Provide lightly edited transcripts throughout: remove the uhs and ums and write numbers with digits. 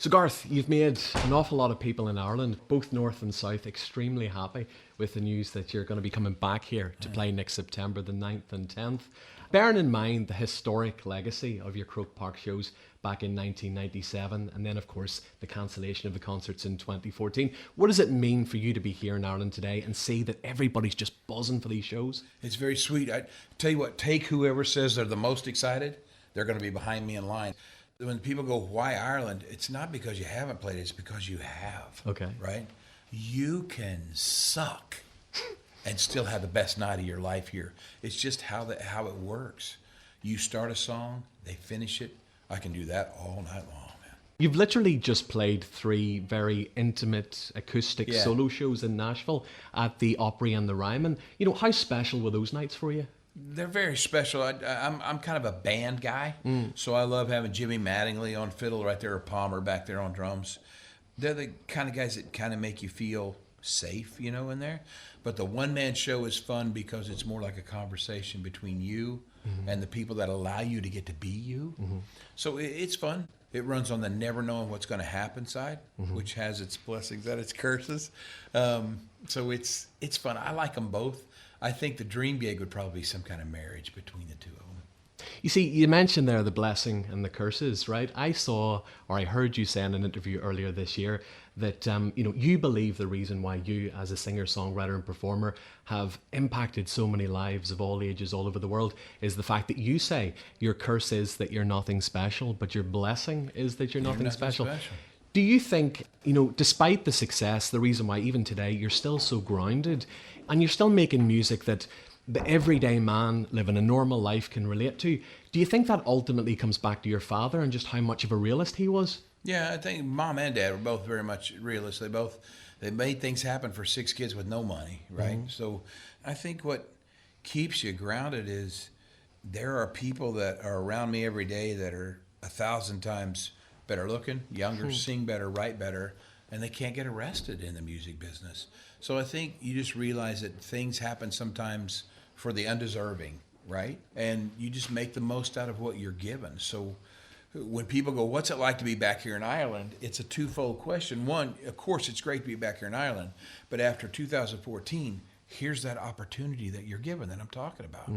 So Garth, you've made an awful lot of people in Ireland, both north and south, extremely happy with the news that you're going to be coming back here to play next September the 9th and 10th. Bearing in mind the historic legacy of your Croke Park shows back in 1997 and then of course the cancellation of the concerts in 2014, what does it mean for you to be here in Ireland today and see that everybody's just buzzing for these shows? It's very sweet. I tell you what, take whoever says they're the most excited, they're going to be behind me in line. When people go, why Ireland? It's not because you haven't played, it's because you have. Okay. Right? You can suck and still have the best night of your life here. It's just how it works. You start a song, they finish it. I can do that all night long, man. You've literally just played 3 very intimate acoustic solo shows in Nashville at the Opry and the Ryman. You know, how special were those nights for you? They're very special. I'm kind of a band guy, so I love having Jimmy Mattingly on fiddle right there, or Palmer back there on drums. They're the kind of guys that kind of make you feel safe, you know, in there. But the one-man show is fun because it's more like a conversation between you and the people that allow you to get to be you. So it's fun. It runs on the never knowing what's going to happen side, which has its blessings and its curses. So it's fun. I like them both. I think the dream gig would probably be some kind of marriage between the two of them. You see, you mentioned there the blessing and the curses, right? I saw, or I heard you say in an interview earlier this year that, you believe the reason why you as a singer, songwriter and performer have impacted so many lives of all ages all over the world is the fact that you say your curse is that you're nothing special, but your blessing is that you're nothing special. Do you think, despite the success, the reason why even today you're still so grounded and you're still making music that the everyday man living a normal life can relate to, do you think that ultimately comes back to your father and just how much of a realist he was? Yeah, I think Mom and Dad were both very much realists. They made things happen for 6 kids with no money, right? So I think what keeps you grounded is there are people that are around me every day that are 1,000 times better looking, younger, sing better, write better, and they can't get arrested in the music business. So I think you just realize that things happen sometimes for the undeserving, right? And you just make the most out of what you're given. So when people go, what's it like to be back here in Ireland? It's a twofold question. One, of course, it's great to be back here in Ireland, but after 2014, here's that opportunity that you're given that I'm talking about.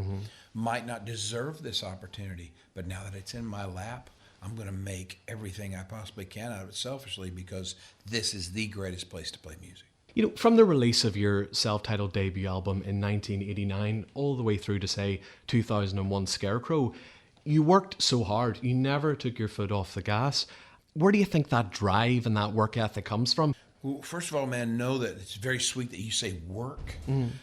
Might not deserve this opportunity, but now that it's in my lap, I'm going to make everything I possibly can out of it selfishly because this is the greatest place to play music. From the release of your self-titled debut album in 1989 all the way through to, say, 2001 Scarecrow, you worked so hard. You never took your foot off the gas. Where do you think that drive and that work ethic comes from? Well, first of all, man, know that it's very sweet that you say work.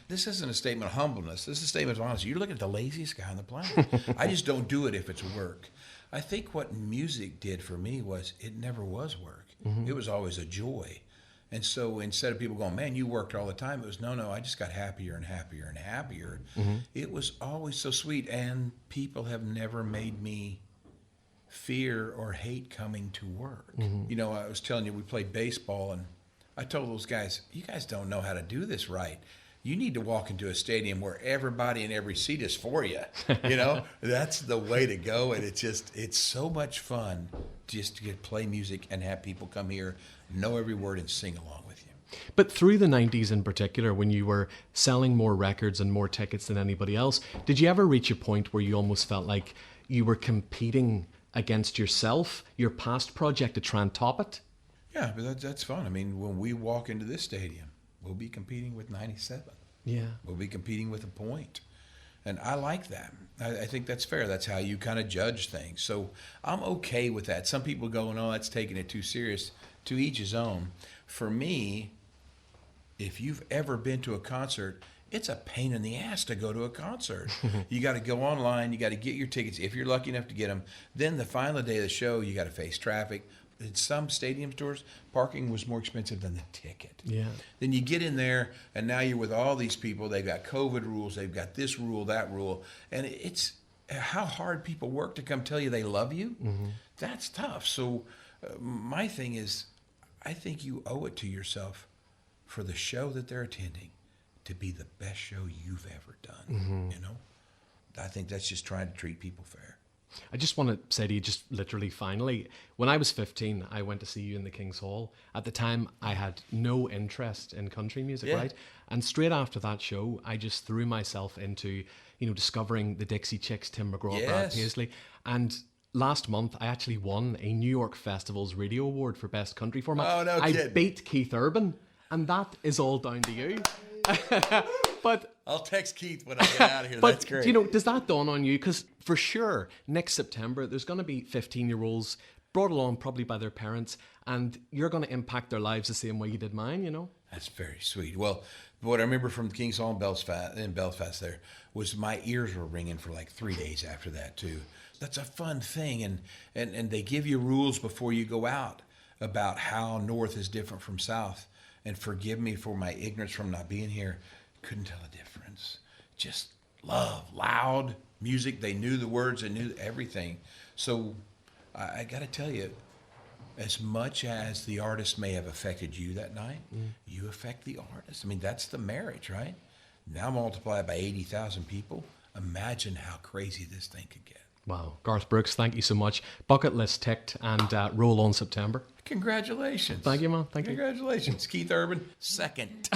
This isn't a statement of humbleness. This is a statement of honesty. You're looking at the laziest guy on the planet. I just don't do it if it's work. I think what music did for me was it never was work. It was always a joy. And so instead of people going, man, you worked all the time, it was, no, I just got happier and happier and happier. It was always so sweet. And people have never made me fear or hate coming to work. I was telling you, we played baseball, and I told those guys, you guys don't know how to do this right. You need to walk into a stadium where everybody in every seat is for you. That's the way to go. And it's so much fun just to play music and have people come here, know every word, and sing along with you. But through the 90s in particular, when you were selling more records and more tickets than anybody else, did you ever reach a point where you almost felt like you were competing against yourself, your past project, to try and top it? Yeah, but that's fun. I mean, when we walk into this stadium, we'll be competing with 97. Yeah. We'll be competing with a point. And I like that. I think that's fair. That's how you kind of judge things. So I'm okay with that. Some people go, no, that's taking it too serious. To each his own. For me, if you've ever been to a concert, it's a pain in the ass to go to a concert. You got to go online. You got to get your tickets if you're lucky enough to get them. Then the final day of the show, you got to face traffic. In some stadium stores, parking was more expensive than the ticket. Yeah. Then you get in there, and now you're with all these people. They've got COVID rules. They've got this rule, that rule. And it's how hard people work to come tell you they love you. That's tough. So my thing is, I think you owe it to yourself for the show that they're attending to be the best show you've ever done. I think that's just trying to treat people fair. I just want to say to you, just literally finally, when I was 15, I went to see you in the King's Hall. At the time, I had no interest in country music, Yeah. right? And straight after that show, I just threw myself into, discovering the Dixie Chicks, Tim McGraw, Brad Yes. Paisley. And last month, I actually won a New York Festival's Radio Award for Best Country Format. Oh, no I kidding. beat Keith Urban, and that is all down to you. But I'll text Keith when I get out of here. but That's great. does that dawn on you? Because for sure, next September, there's going to be 15-year-olds brought along probably by their parents, and you're going to impact their lives the same way you did mine. That's very sweet. Well, what I remember from the King's Hall in Belfast there was my ears were ringing for like 3 days after that too. That's a fun thing, and they give you rules before you go out about how North is different from South. And forgive me for my ignorance from not being here. Couldn't tell a difference. Just love, loud music. They knew the words, they knew everything. So I got to tell you, as much as the artist may have affected you that night, you affect the artist. I mean, that's the marriage, right? Now multiplied by 80,000 people. Imagine how crazy this thing could get. Wow. Garth Brooks, thank you so much. Bucket list ticked, and roll on September. Congratulations. Thank you, man. Thank you. Congratulations. Keith Urban, second.